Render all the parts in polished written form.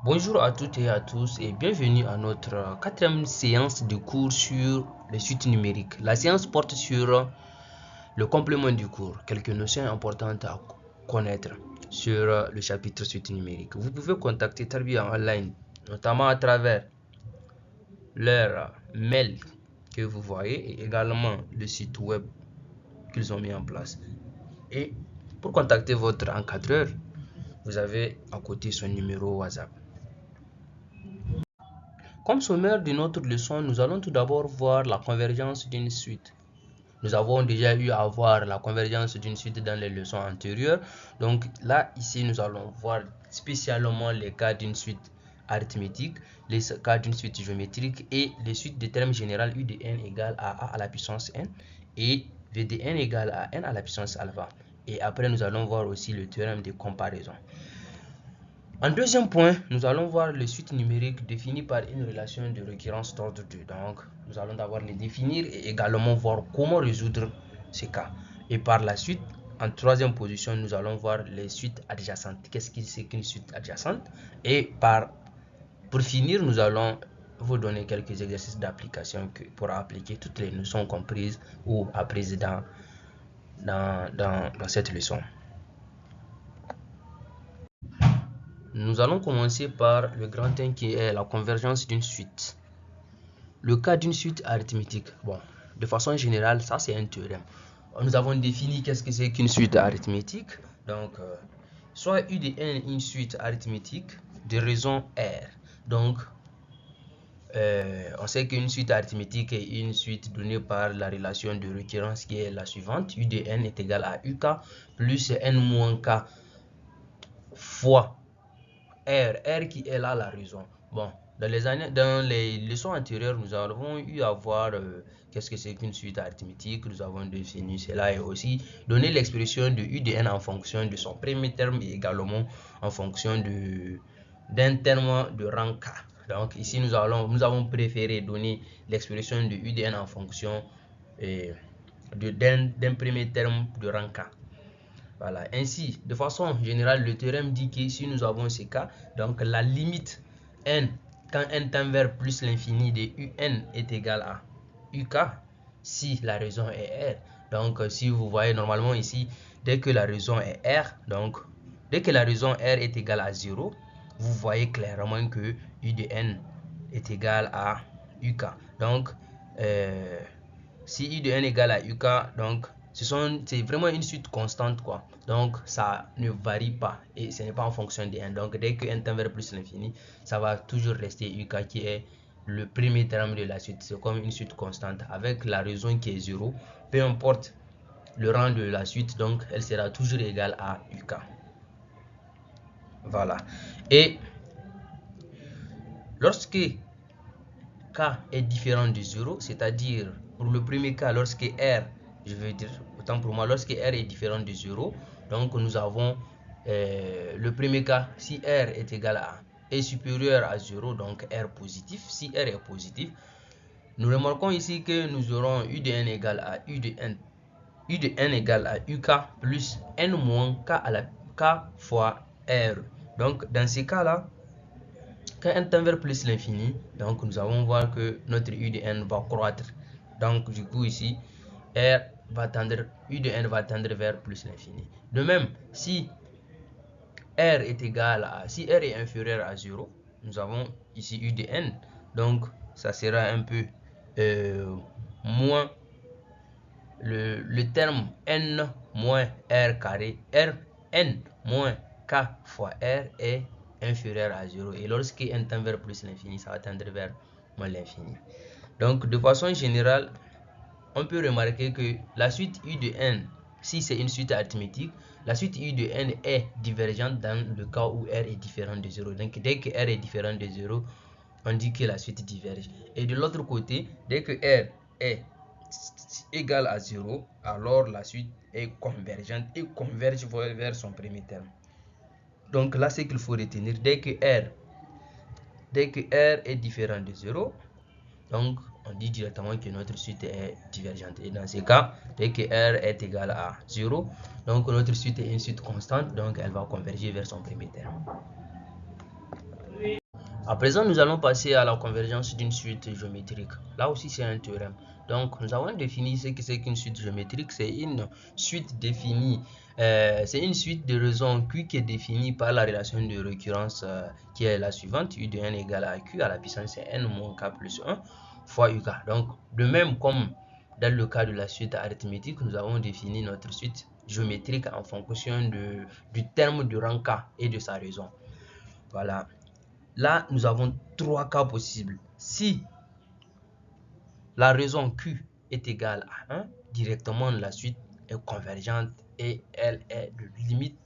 Bonjour à toutes et à tous et bienvenue à notre quatrième séance de cours sur les suites numériques. La séance porte sur le complément du cours, quelques notions importantes à connaître sur le chapitre suites numériques. Vous pouvez contacter Tarbiya Online, notamment à travers leur mail que vous voyez et également le site web qu'ils ont mis en place. Et pour contacter votre encadreur, vous avez à côté son numéro WhatsApp. Comme sommaire de notre leçon, nous allons tout d'abord voir la convergence d'une suite. Nous avons déjà eu à voir la convergence d'une suite dans les leçons antérieures. Donc là, ici, nous allons voir spécialement les cas d'une suite arithmétique, les cas d'une suite géométrique et les suites de termes général U de n égale à a à la puissance n et v de n égale à n à la puissance alpha. Et après, nous allons voir aussi le théorème de comparaison. En deuxième point, nous allons voir les suites numériques définies par une relation de récurrence d'ordre 2. Donc, nous allons d'abord les définir et également voir comment résoudre ces cas. Et par la suite, en troisième position, nous allons voir les suites adjacentes. Qu'est-ce que c'est qu'une suite adjacente? Et pour finir, nous allons vous donner quelques exercices d'application pour appliquer toutes les notions comprises ou apprises dans cette leçon. Nous allons commencer par le grand 1 qui est la convergence d'une suite. Le cas d'une suite arithmétique. Bon, de façon générale, ça c'est un théorème. Nous avons défini qu'est-ce que c'est qu'une suite arithmétique. Donc, soit U de n une suite arithmétique de raison R. Donc, on sait qu'une suite arithmétique est une suite donnée par la relation de récurrence qui est la suivante. U de n est égal à UK plus n moins K fois R qui est là la raison. Bon, dans les leçons antérieures, nous avons eu à voir qu'est-ce que c'est qu'une suite arithmétique. Nous avons défini cela et aussi donné l'expression de U de n en fonction de son premier terme et également en fonction d'un terme de rang K. Donc ici, nous avons préféré donner l'expression de U de n en fonction d'un premier terme de rang K. Voilà. Ainsi, de façon générale, le théorème dit que si nous avons ces cas, donc la limite n quand n tend vers plus l'infini de un est égal à uk si la raison est R. Donc si vous voyez normalement ici, dès que la raison est R, donc dès que la raison R est égale à 0, vous voyez clairement que U de n est égal à uk. Donc si U de n est égal à uk, donc c'est vraiment une suite constante quoi. Donc ça ne varie pas et ce n'est pas en fonction de n. Donc dès que n tend vers plus l'infini, ça va toujours rester uk qui est le premier terme de la suite. C'est comme une suite constante avec la raison qui est 0. Peu importe le rang de la suite, donc elle sera toujours égale à uk. Voilà. Et lorsque k est différent de 0, c'est-à-dire pour le premier cas, lorsque r, je veux dire, autant pour moi, lorsque r est différent de 0, donc nous avons le premier cas, si r est égal à est supérieur à 0, donc r positif. Si r est positif, nous remarquons ici que nous aurons U de n égale à U de n égale à uk plus n moins k à la k fois r. Donc dans ces cas-là, quand n tend vers plus l'infini, donc nous allons voir que notre U de n va croître. Donc du coup ici, U de n va tendre vers plus l'infini. De même, si R est inférieur à 0, nous avons ici U de n. Donc ça sera un peu moins le terme n moins r carré, n moins k fois r est inférieur à 0. Et lorsque n tend vers plus l'infini, ça va tendre vers moins l'infini. Donc de façon générale, on peut remarquer que la suite U de n, si c'est une suite arithmétique, la suite U de n est divergente dans le cas où r est différent de 0. Donc dès que r est différent de 0, on dit que la suite diverge. Et de l'autre côté, dès que r est égal à 0, alors la suite est convergente et converge vers son premier terme. Donc là, ce qu'il faut retenir, dès que r est différent de 0, donc on dit directement que notre suite est divergente. Et dans ce cas, dès que r est égal à 0, donc notre suite est une suite constante, donc elle va converger vers son premier terme. À présent, nous allons passer à la convergence d'une suite géométrique. Là aussi, c'est un théorème. Donc, nous avons défini ce que c'est qu'une suite géométrique. C'est une suite définie, c'est une suite de raisons Q qui est définie par la relation de récurrence qui est la suivante. U de n égale à Q à la puissance n moins K plus 1 fois UK. Donc, de même comme dans le cas de la suite arithmétique, nous avons défini notre suite géométrique en fonction du terme de rang K et de sa raison. Voilà. Là, nous avons trois cas possibles. Si la raison Q est égale à 1, directement la suite est convergente et elle est de limite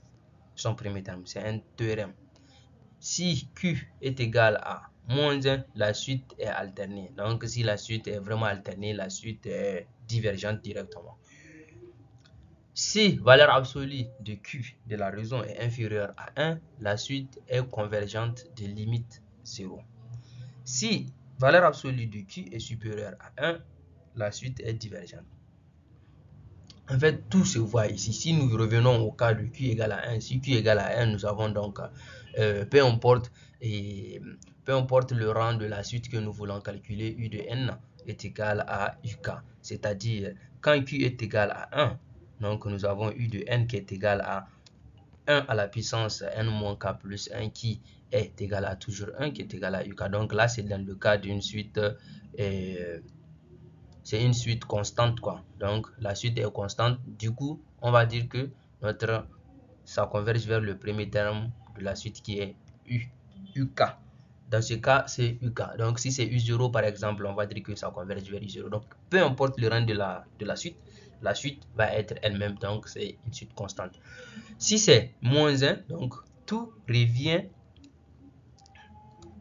son premier terme. C'est un théorème. Si Q est égal à moins 1, la suite est alternée. Donc, si la suite est vraiment alternée, la suite est divergente directement. Si valeur absolue de Q de la raison est inférieure à 1, la suite est convergente de limite 0. Si valeur absolue de Q est supérieure à 1, la suite est divergente. En fait, tout se voit ici. Si nous revenons au cas de Q égale à 1, si Q égale à 1, nous avons donc, peu importe le rang de la suite que nous voulons calculer, U de n est égal à UK. C'est-à-dire, quand Q est égal à 1, donc nous avons U de n qui est égal à 1 à la puissance n moins K plus 1 qui est égal à toujours 1 qui est égal à UK. Donc là, c'est dans le cas d'une suite, c'est une suite constante quoi. Donc la suite est constante. Du coup, on va dire que ça converge vers le premier terme de la suite qui est UK. Dans ce cas, c'est UK. Donc si c'est U0 par exemple, on va dire que ça converge vers U0. Donc peu importe le rang de la suite va être elle-même. Donc c'est une suite constante. Si c'est moins 1, donc tout revient.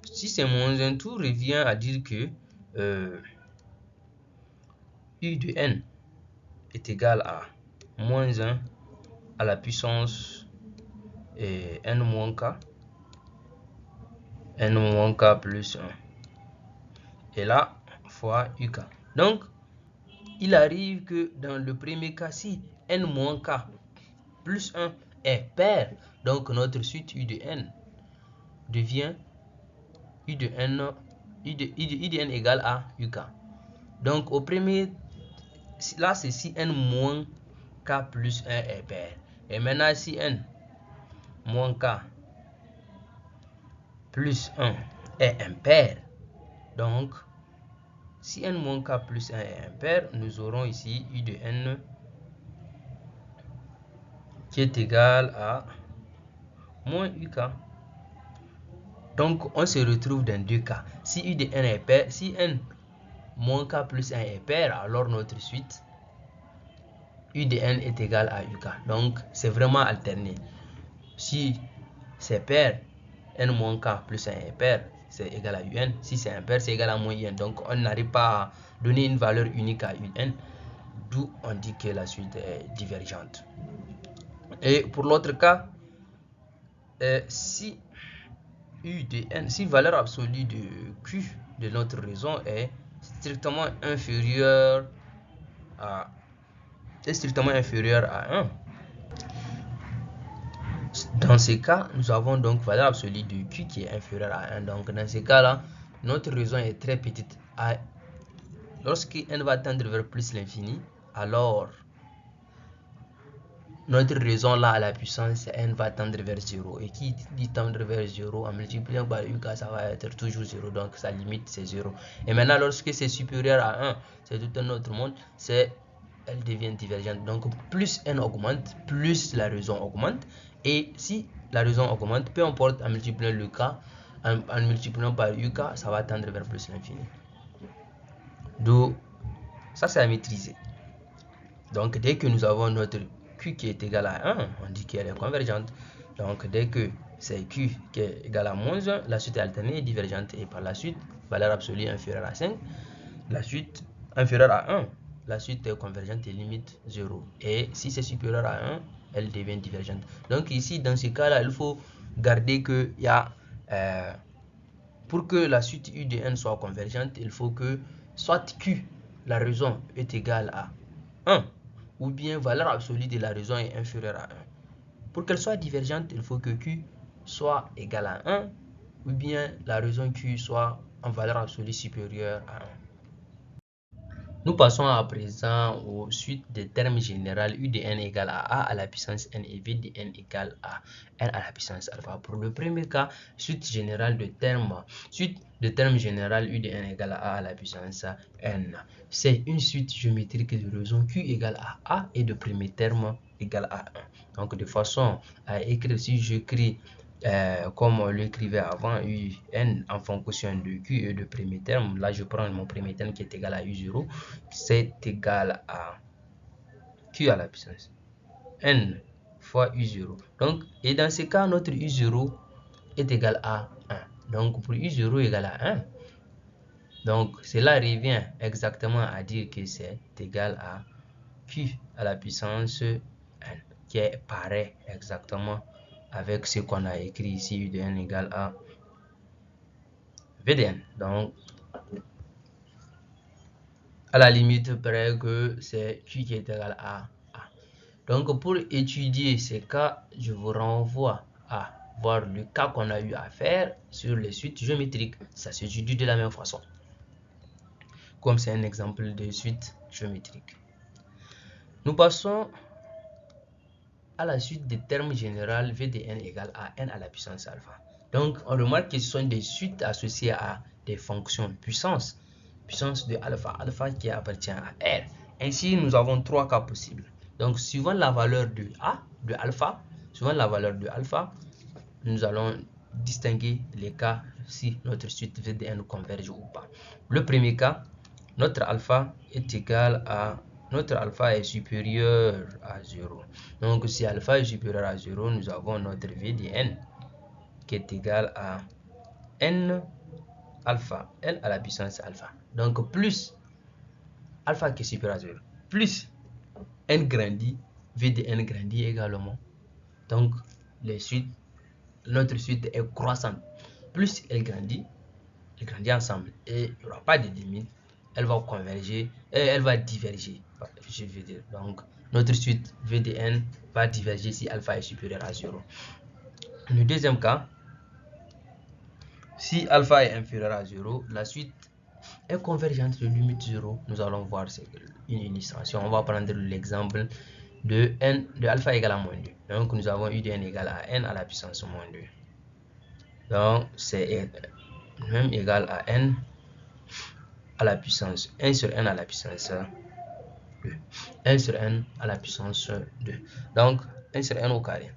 Si c'est moins 1, tout revient à dire que U de n est égal à moins 1 à la puissance n moins k plus 1. Et là, fois UK. Donc, il arrive que dans le premier cas, si n moins k plus 1 est pair, donc notre suite U de n devient U de n égale à UK. Donc, au premier, là, c'est si n moins k plus 1 est pair. Et maintenant, si n moins k plus 1 est impair, donc si n moins k plus 1 est impair, nous aurons ici U de n qui est égal à moins UK. Donc on se retrouve dans deux cas. Si U de n est pair, si n moins k plus 1 est pair, alors notre suite U de n est égal à UK. Donc c'est vraiment alterné. Si c'est pair, n moins k plus 1 est pair, c'est égal à un. Si c'est impair, c'est égal à moins un. Donc on n'arrive pas à donner une valeur unique à un, d'où on dit que la suite est divergente. Et pour l'autre cas, si U de n, si valeur absolue de Q de notre raison est strictement inférieure à 1, dans ce cas, nous avons donc valeur absolue de Q qui est inférieure à 1. Donc dans ce cas-là, notre raison est très petite. Lorsque n va tendre vers plus l'infini, alors notre raison là à la puissance n va tendre vers 0. Et qui dit tendre vers 0 en multipliant par UK, ça va être toujours 0. Donc sa limite c'est 0. Et maintenant lorsque c'est supérieur à 1, c'est tout un autre monde, elle devient divergente. Donc plus n augmente, plus la raison augmente. Et si la raison augmente, peu importe en multipliant le k, en multipliant par UK, ça va tendre vers plus l'infini. Donc ça c'est à maîtriser. Donc dès que nous avons notre Q qui est égal à 1, on dit qu'elle est convergente. Donc dès que c'est Q qui est égal à moins 1, la suite est alternée et divergente. Et par la suite, valeur absolue inférieure à 5, la suite inférieure à 1, la suite est convergente et limite 0. Et si c'est supérieur à 1, elle devient divergente. Donc ici, dans ce cas-là, il faut garder que pour que la suite U de n soit convergente, il faut que soit Q, la raison, est égale à 1, ou bien valeur absolue de la raison est inférieure à 1. Pour qu'elle soit divergente, il faut que Q soit égal à 1, ou bien la raison Q soit en valeur absolue supérieure à 1. Nous passons à présent aux suites des termes généraux U de n égale à A à la puissance n et V de n égale à n à la puissance alpha. Pour le premier cas, suite de termes généraux U de n égale à A à la puissance n. C'est une suite géométrique de raison Q égale à A et de premier terme égale à 1. Donc de façon à écrire, si j'écris comme on l'écrivait avant, UN en fonction de Q et de premier terme. Là, je prends mon premier terme qui est égal à U0. C'est égal à Q à la puissance N fois U0. Donc, et dans ce cas, notre U0 est égal à 1. Donc, pour U0 égal à 1, donc cela revient exactement à dire que c'est égal à Q à la puissance N, qui est pareil exactement avec ce qu'on a écrit ici, U de n égale à V de n. Donc, à la limite près que c'est Q qui est égal à A. Donc, pour étudier ces cas, je vous renvoie à voir le cas qu'on a eu à faire sur les suites géométriques. Ça s'étudie de la même façon, comme c'est un exemple de suite géométrique. Nous passons à la suite des termes généraux V de n égale à n à la puissance alpha. Donc, on remarque que ce sont des suites associées à des fonctions puissance de alpha qui appartient à R. Ainsi, nous avons trois cas possibles. Donc, suivant la valeur de alpha, nous allons distinguer les cas si notre suite V de n converge ou pas. Le premier cas, notre alpha est supérieur à 0. Donc, si alpha est supérieur à 0, nous avons notre V de n qui est égal à n alpha, n à la puissance alpha. Donc, plus alpha qui est supérieur à 0, plus n grandit, V de n grandit également. Donc, notre suite est croissante. Plus elle grandit ensemble et il n'y aura pas de limite. Elle va converger et elle va diverger. Je veux dire, donc notre suite V de n va diverger si alpha est supérieur à 0. Le deuxième cas, si alpha est inférieur à 0, la suite est convergente de limite 0. Nous allons voir une illustration. On va prendre l'exemple de alpha égale à moins 2. Donc nous avons U de n égale à n à la puissance moins 2. Donc c'est même égal à n à la puissance 1 sur n à la puissance 2. 1 sur n à la puissance 2. Donc 1 sur n au carré.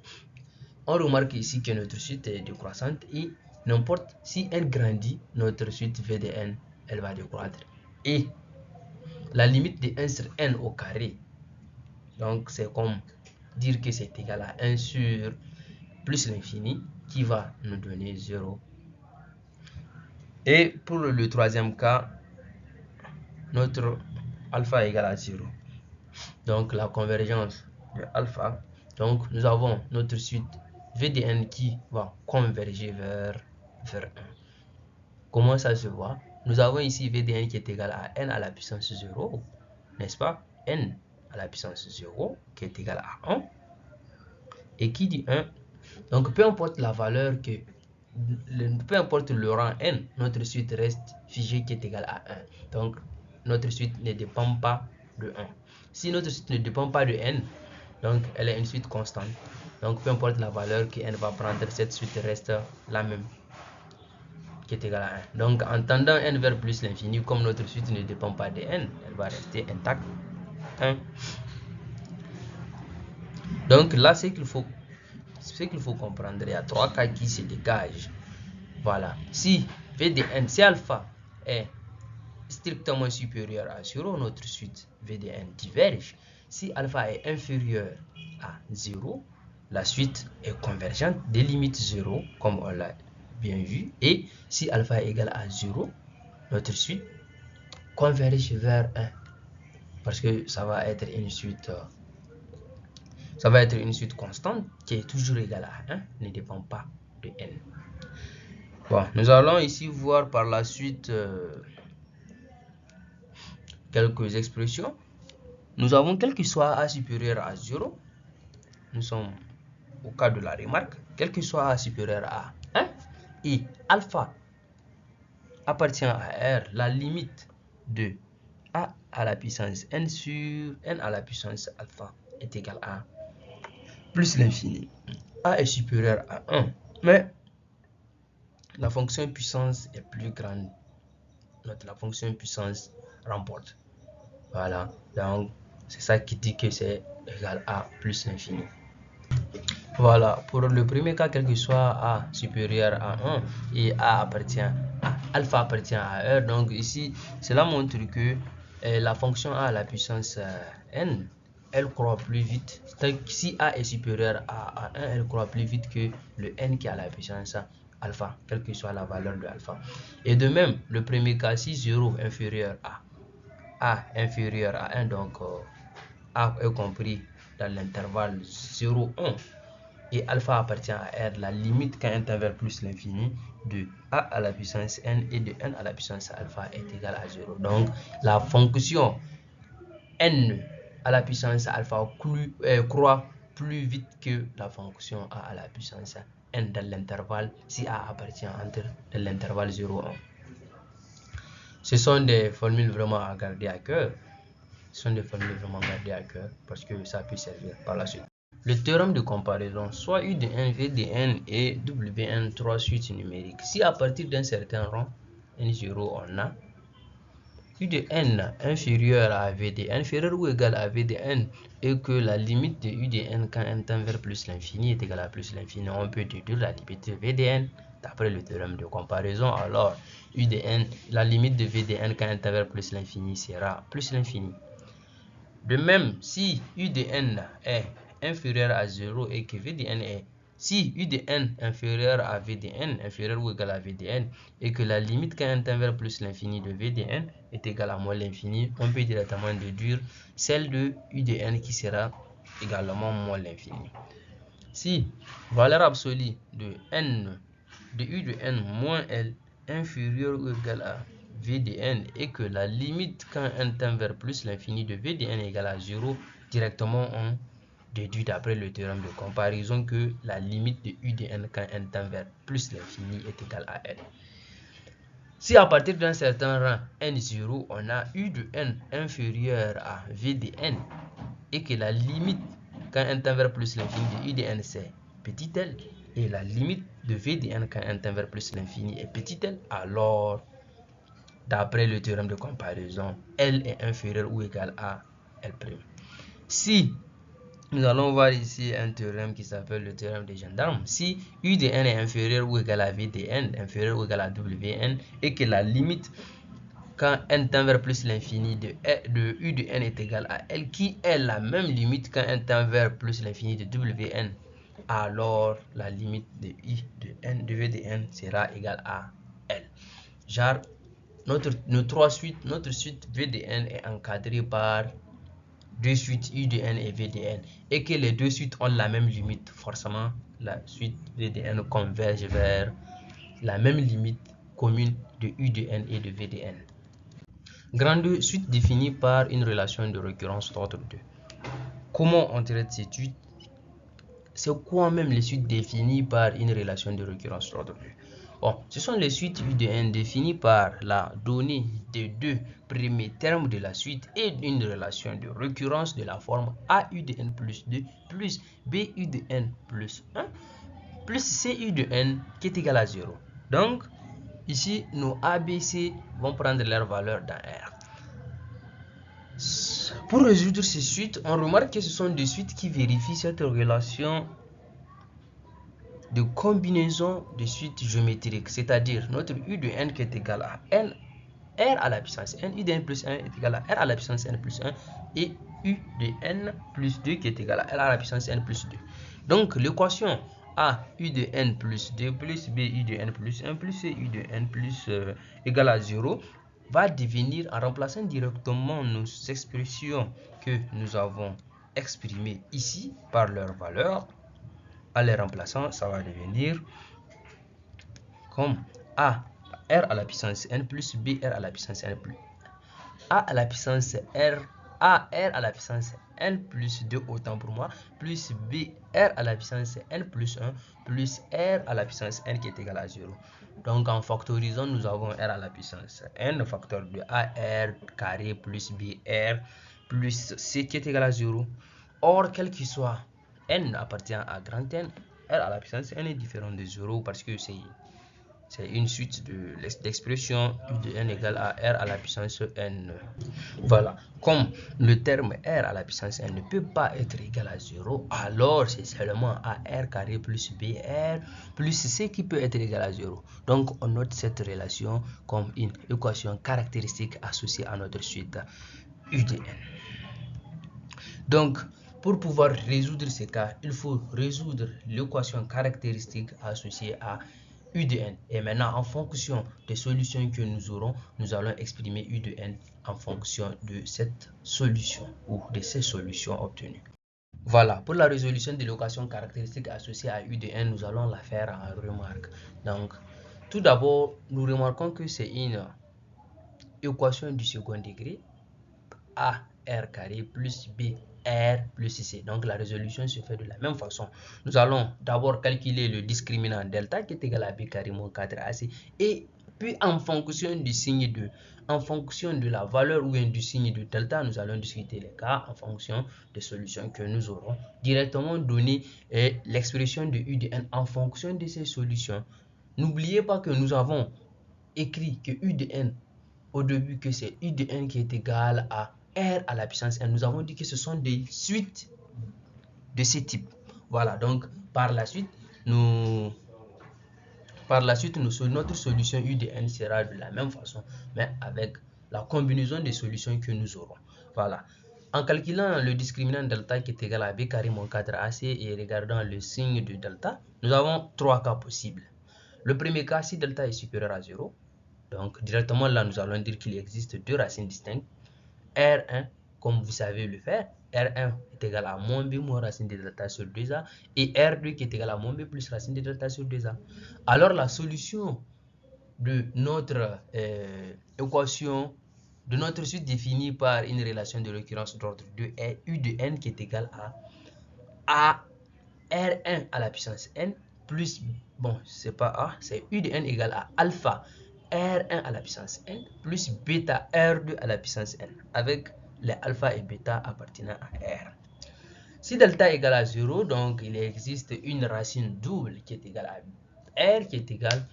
On remarque ici que notre suite est décroissante et n'importe si n grandit, notre suite V de n, elle va décroître. Et la limite de 1 sur n au carré, donc c'est comme dire que c'est égal à 1 sur plus l'infini qui va nous donner 0. Et pour le troisième cas, notre alpha est égal à 0. Donc la convergence de alpha, donc nous avons notre suite V de n qui va converger vers 1. Comment ça se voit? Nous avons ici V de n qui est égal à n à la puissance 0, n'est-ce pas? N à la puissance 0 qui est égal à 1. Et qui dit 1, donc peu importe la valeur peu importe le rang n, notre suite reste figée qui est égal à 1. Donc notre suite ne dépend pas de 1. Si notre suite ne dépend pas de n, donc elle est une suite constante. Donc peu importe la valeur que n va prendre, cette suite reste la même, qui est égale à 1. Donc en tendant n vers plus l'infini, comme notre suite ne dépend pas de n, elle va rester intacte, 1. Donc là, ce qu'il faut comprendre, il y a trois cas qui se dégagent. Voilà. Si V de n, si alpha est strictement supérieur à 0, notre suite V de n diverge. Si alpha est inférieur à 0, la suite est convergente des limites 0, comme on l'a bien vu. Et si alpha est égal à 0, notre suite converge vers 1. Parce que ça va être une suite constante qui est toujours égale à 1, ne dépend pas de n. Bon, nous allons ici voir par la suite quelques expressions. Nous avons quel que soit a supérieur à 0, nous sommes au cas de la remarque, quel que soit a supérieur à 1, et alpha appartient à R, la limite de A à la puissance n sur n à la puissance alpha est égal à plus l'infini. A est supérieur à 1, mais la fonction puissance est plus grande. La fonction puissance remporte. Voilà, donc c'est ça qui dit que c'est égal à plus l'infini. Voilà, pour le premier cas, quel que soit A supérieur à 1 et A appartient à alpha appartient à R, donc ici, cela montre que la fonction A à la puissance n, elle croît plus vite. Si A est supérieur à 1, elle croît plus vite que le n qui a la puissance alpha, quelle que soit la valeur de alpha. Et de même, le premier cas, si 0 inférieur à A inférieur à 1, donc A est compris dans l'intervalle 0, 1, et alpha appartient à R, la limite quand n tend vers plus l'infini de A à la puissance n et de n à la puissance alpha est égale à 0. Donc la fonction n à la puissance alpha croît plus vite que la fonction A à la puissance n dans l'intervalle si A appartient entre l'intervalle 0 et 1. Ce sont des formules vraiment à garder à cœur. Ce sont des formules vraiment gardées à cœur parce que ça peut servir par la suite. Le théorème de comparaison, soit U de n, V de n et Wn, trois suites numériques. Si à partir d'un certain rang, n0, on a U de n inférieur à V de n, inférieur ou égal à V de n, et que la limite de U de n quand n tend vers plus l'infini est égale à plus l'infini, on peut déduire la limite de V de n d'après le théorème de comparaison. Alors, U de n, la limite de V de n quand n tend vers plus l'infini sera plus l'infini. De même, si U de n est inférieur à 0 et que V de n est, si U de n inférieur à V de n, inférieur ou égal à V de n, et que la limite quand n tend vers plus l'infini de V de n est égale à moins l'infini, on peut directement déduire celle de U de n qui sera également moins l'infini. Si valeur absolue de n de U de n moins L inférieur ou égal à V de n et que la limite quand n tend vers plus l'infini de V de n égale à 0, directement on déduit d'après le théorème de comparaison que la limite de U de n quand n tend vers plus l'infini est égale à L. Si à partir d'un certain rang n0, on a U de n inférieur à V de n et que la limite quand n tend vers plus l'infini de U de n c'est petit l et la limite de V de n quand n tend vers plus l'infini est petit l, alors d'après le théorème de comparaison, L est inférieur ou égal à L'. Si nous allons voir ici un théorème qui s'appelle le théorème des gendarmes. Si U de n est inférieur ou égal à V de n, inférieur ou égal à Wn, et que la limite quand n tend vers plus l'infini de U de n est égal à L, qui est la même limite quand n tend vers plus l'infini de Wn, alors la limite de U de n de V de n sera égale à L. Genre, notre suite V de n est encadrée par deux suites U de n et V de n, et que les deux suites ont la même limite, forcément la suite V de n converge vers la même limite commune de U de n et de V de n. Grande suite définie par une relation de récurrence d'ordre 2. Comment on traite ces suites? C'est quoi même les suites définies par une relation de récurrence d'ordre 2? Bon, ce sont les suites U de n définies par la donnée des deux premiers termes de la suite et une relation de récurrence de la forme A U de n plus 2 plus B U de n plus 1 plus C U de n qui est égal à 0. Donc, ici, nos A, B, C vont prendre leur valeur dans R. Pour résoudre ces suites, on remarque que ce sont des suites qui vérifient cette relation de combinaison de suites géométriques, c'est-à-dire notre U de n qui est égal à n, R à la puissance n, U de n plus 1 est égal à R à la puissance n plus 1, et U de n plus 2 qui est égal à R à la puissance n plus 2. Donc l'équation A U de n plus 2 plus B U de n plus 1 plus C U de n plus égal à 0 va devenir, en remplaçant directement nos expressions que nous avons exprimées ici par leur valeur, en les remplaçant, ça va devenir comme A R à la puissance n plus B R à la puissance n plus A à la puissance R AR à la puissance n plus 2 autant pour moi, plus BR à la puissance n plus 1 plus R à la puissance n qui est égal à 0. Donc en factorisant, nous avons R à la puissance n facteur de AR carré plus BR plus C qui est égal à 0. Or, quel qu'il soit, n appartient à grand N, R à la puissance n est différent de 0 parce que c'est une suite de l'expression U de n égale à R à la puissance n. Voilà. Comme le terme R à la puissance n ne peut pas être égal à 0, alors c'est seulement AR carré plus BR plus C qui peut être égal à 0. Donc, on note cette relation comme une équation caractéristique associée à notre suite U de n. Donc, pour pouvoir résoudre ces cas, il faut résoudre l'équation caractéristique associée à U de n. Et maintenant, en fonction des solutions que nous aurons, nous allons exprimer U de n en fonction de cette solution ou de ces solutions obtenues. Voilà, pour la résolution de l'équation caractéristique associée à U de n, nous allons la faire en remarque. Donc, tout d'abord, nous remarquons que c'est une équation du second degré, A R carré plus B R plus C. Donc la résolution se fait de la même façon. Nous allons d'abord calculer le discriminant delta qui est égal à B carré moins 4AC et puis en fonction du signe en fonction de la valeur ou du signe de delta, nous allons discuter les cas en fonction des solutions que nous aurons directement donné l'expression de U de n en fonction de ces solutions. N'oubliez pas que nous avons écrit que U de n au début que c'est U de n qui est égal à R à la puissance n. Nous avons dit que ce sont des suites de ce type. Voilà, donc par la suite, notre solution U de n sera de la même façon, mais avec la combinaison des solutions que nous aurons. Voilà. En calculant le discriminant delta qui est égal à B carré moins 4AC et regardant le signe de delta, nous avons trois cas possibles. Le premier cas, si delta est supérieur à 0, donc directement là, nous allons dire qu'il existe deux racines distinctes. R1, comme vous savez le faire, R1 est égal à moins B moins racine de delta sur 2A et R2 qui est égal à moins B plus racine de delta sur 2A. Alors la solution de notre équation, de notre suite définie par une relation de récurrence d'ordre 2 est U de n qui est égal à R1 à la puissance n plus, bon, c'est pas A, c'est U de n égale à alpha R1 à la puissance n plus bêta R2 à la puissance n avec les alpha et bêta appartenant à R. Si delta est égal à 0, donc il existe une racine double qui est égale à R qui est égale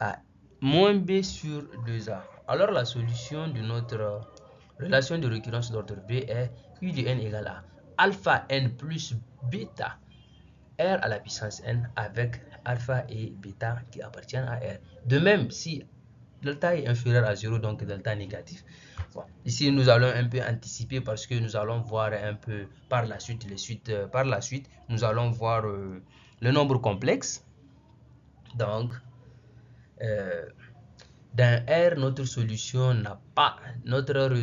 à moins B sur 2A. Alors la solution de notre relation de récurrence d'ordre B est U de n égale à alpha n plus bêta R à la puissance n avec alpha et bêta qui appartiennent à R. De même, si delta est inférieur à 0, donc delta négatif. Bon, ici, nous allons un peu anticiper parce que nous allons voir un peu par la suite, nous allons voir le nombre complexe. Donc, dans R, notre solution n'a pas, notre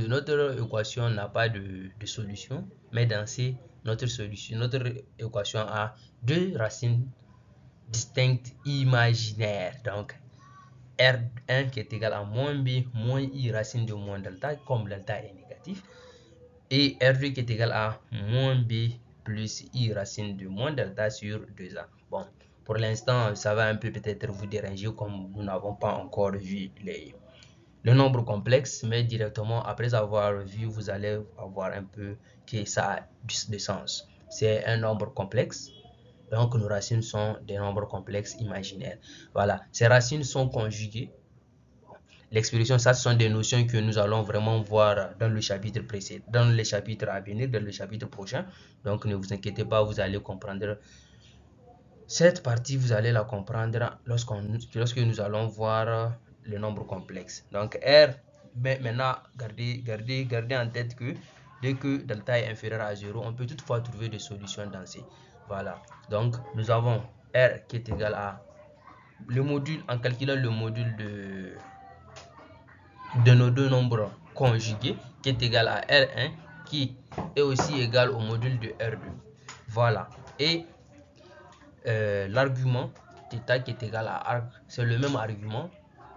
équation n'a pas de solution, mais dans C, notre équation a deux racines distinctes imaginaires. Donc, R1 qui est égal à moins B moins I racine de moins delta, comme delta est négatif, et R2 qui est égal à moins B plus I racine de moins delta sur 2A. Bon, pour l'instant, ça va un peu peut-être vous déranger comme nous n'avons pas encore vu le nombre complexe, mais directement après avoir vu, vous allez avoir un peu que ça a du sens. C'est un nombre complexe. Donc, nos racines sont des nombres complexes imaginaires. Voilà, ces racines sont conjuguées. L'expression, ça, ce sont des notions que nous allons vraiment voir dans le chapitre précédent, dans les chapitres à venir, dans le chapitre prochain. Donc, ne vous inquiétez pas, vous allez comprendre. Cette partie, vous allez la comprendre lorsque nous allons voir le nombre complexe. Donc, R, mais maintenant, gardez en tête que dès que delta est inférieur à 0, on peut toutefois trouver des solutions dans C. Voilà, donc nous avons R qui est égal à le module, en calculant le module de nos deux nombres conjugués, qui est égal à R1, qui est aussi égal au module de R2. Voilà, et l'argument θ qui est égal à arc, c'est le même argument,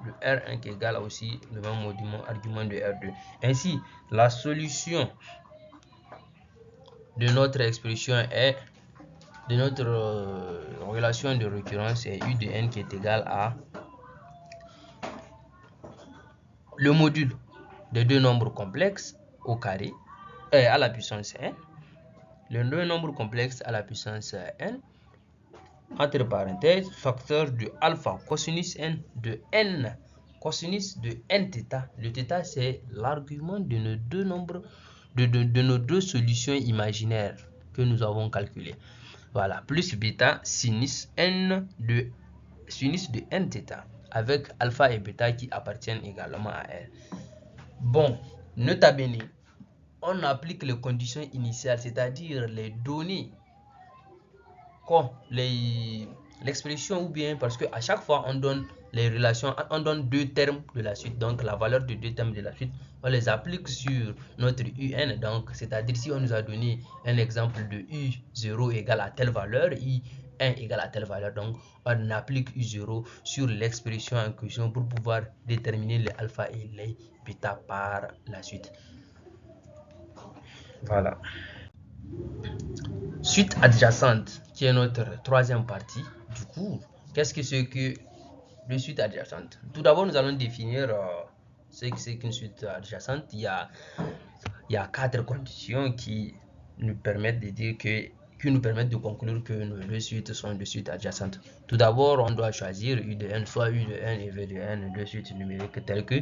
le R1 qui est égal à aussi le même argument de R2. Ainsi, la solution de notre expression est, de notre relation de récurrence est U de n qui est égal à le module de deux nombres complexes au carré, à la puissance n, le deux nombres complexes à la puissance n, entre parenthèses, facteur de alpha cosinus n de n cosinus de n θ. Le θ, c'est l'argument de nos deux nombres, de nos deux solutions imaginaires que nous avons calculées. Voilà, plus bêta sinus de n θ, avec alpha et bêta qui appartiennent également à R. Bon, nota bene, on applique les conditions initiales, c'est-à-dire les données, l'expression, ou bien parce que à chaque fois on donne les relations, on donne deux termes de la suite, donc la valeur de deux termes de la suite, on les applique sur notre UN. Donc c'est-à-dire si on nous a donné un exemple de U0 égale à telle valeur, U1 égale à telle valeur, donc on applique U0 sur l'expression en question pour pouvoir déterminer les alpha et les bêta par la suite. Voilà. Suite adjacente, qui est notre troisième partie du cours. Qu'est-ce que c'est que de suite adjacente? Tout d'abord, nous allons définir ce que c'est qu'une suite adjacente. Il y a quatre conditions qui nous permettent de dire qui nous permettent de conclure que nos deux suites sont de suites adjacentes. Tout d'abord, on doit choisir U de n, soit U de n et V de n, deux suites numériques telles que,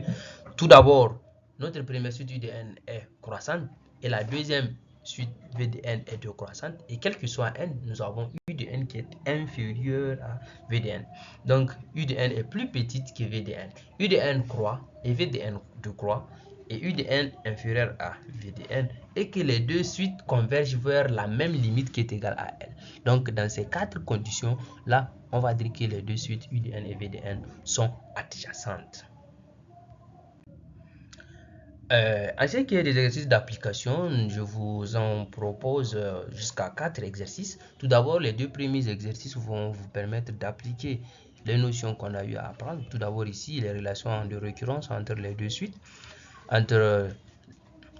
tout d'abord, notre première suite U de n est croissante et la deuxième suite V de n est décroissante, et quel que soit n, nous avons U de n qui est inférieur à V de n. Donc U de n est plus petite que V de n. U de n croît et V de n décroît, et U de n inférieur à V de n, et que les deux suites convergent vers la même limite qui est égale à L. Donc dans ces quatre conditions là, on va dire que les deux suites U de n et V de n sont adjacentes. En ce qui est des exercices d'application, je vous en propose jusqu'à 4 exercices. Tout d'abord, les deux premiers exercices vont vous permettre d'appliquer les notions qu'on a eu à apprendre. Tout d'abord ici, les relations de récurrence entre les deux suites, entre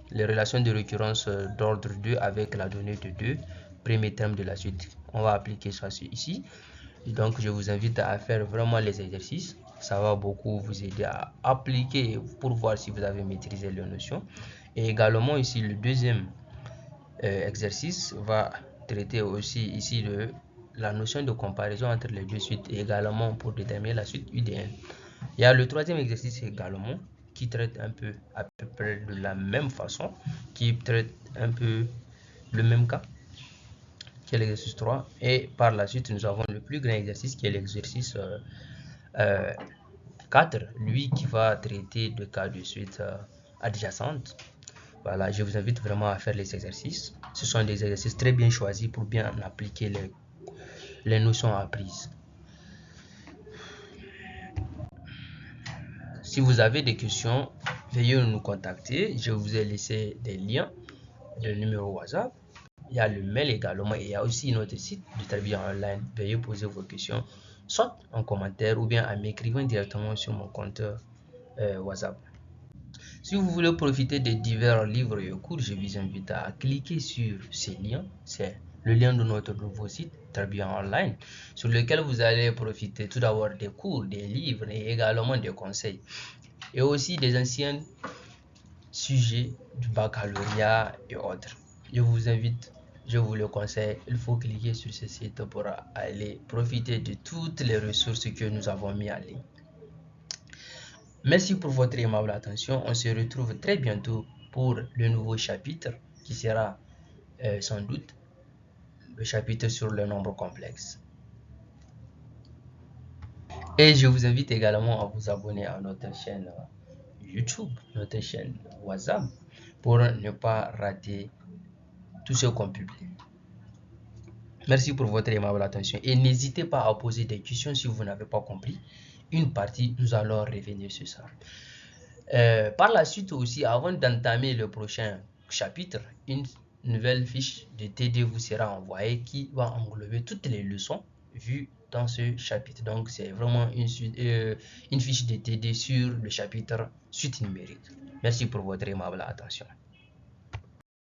les relations de récurrence d'ordre 2 avec la donnée de 2, premier terme de la suite. On va appliquer ça ici. Donc, je vous invite à faire vraiment les exercices. Ça va beaucoup vous aider à appliquer pour voir si vous avez maîtrisé les notions. Et également ici, le deuxième exercice va traiter aussi ici de la notion de comparaison entre les deux suites, et également pour déterminer la suite UDN. Il y a le troisième exercice également qui traite un peu à peu près de la même façon, qui traite un peu le même cas, qui est l'exercice 3, et par la suite nous avons le plus grand exercice qui est l'exercice 4, lui qui va traiter de cas de suite adjacente. Voilà, je vous invite vraiment à faire les exercices. Ce sont des exercices très bien choisis pour bien appliquer les notions apprises. Si vous avez des questions, veuillez nous contacter. Je vous ai laissé des liens, de numéro WhatsApp. Il y a le mail également, et il y a aussi notre site de Tarbiya Online. Veuillez poser vos questions, soit en commentaire ou bien en m'écrivant directement sur mon compte WhatsApp. Si vous voulez profiter des divers livres et cours, je vous invite à cliquer sur ces liens. C'est le lien de notre nouveau site Tarbiya Online, sur lequel vous allez profiter tout d'abord des cours, des livres et également des conseils, et aussi des anciens sujets du baccalauréat et autres. Je vous invite, je vous le conseille, il faut cliquer sur ce site pour aller profiter de toutes les ressources que nous avons mis en ligne. Merci pour votre aimable attention. On se retrouve très bientôt pour le nouveau chapitre qui sera sans doute le chapitre sur le nombre complexe. Et je vous invite également à vous abonner à notre chaîne YouTube, notre chaîne WhatsApp, pour ne pas rater tout ce qu'on publie. Merci pour votre aimable attention et n'hésitez pas à poser des questions si vous n'avez pas compris une partie. Nous allons revenir sur ça. Par la suite aussi, avant d'entamer le prochain chapitre, une nouvelle fiche de TD vous sera envoyée qui va englober toutes les leçons vues dans ce chapitre. Donc c'est vraiment une fiche de TD sur le chapitre suite numérique. Merci pour votre aimable attention.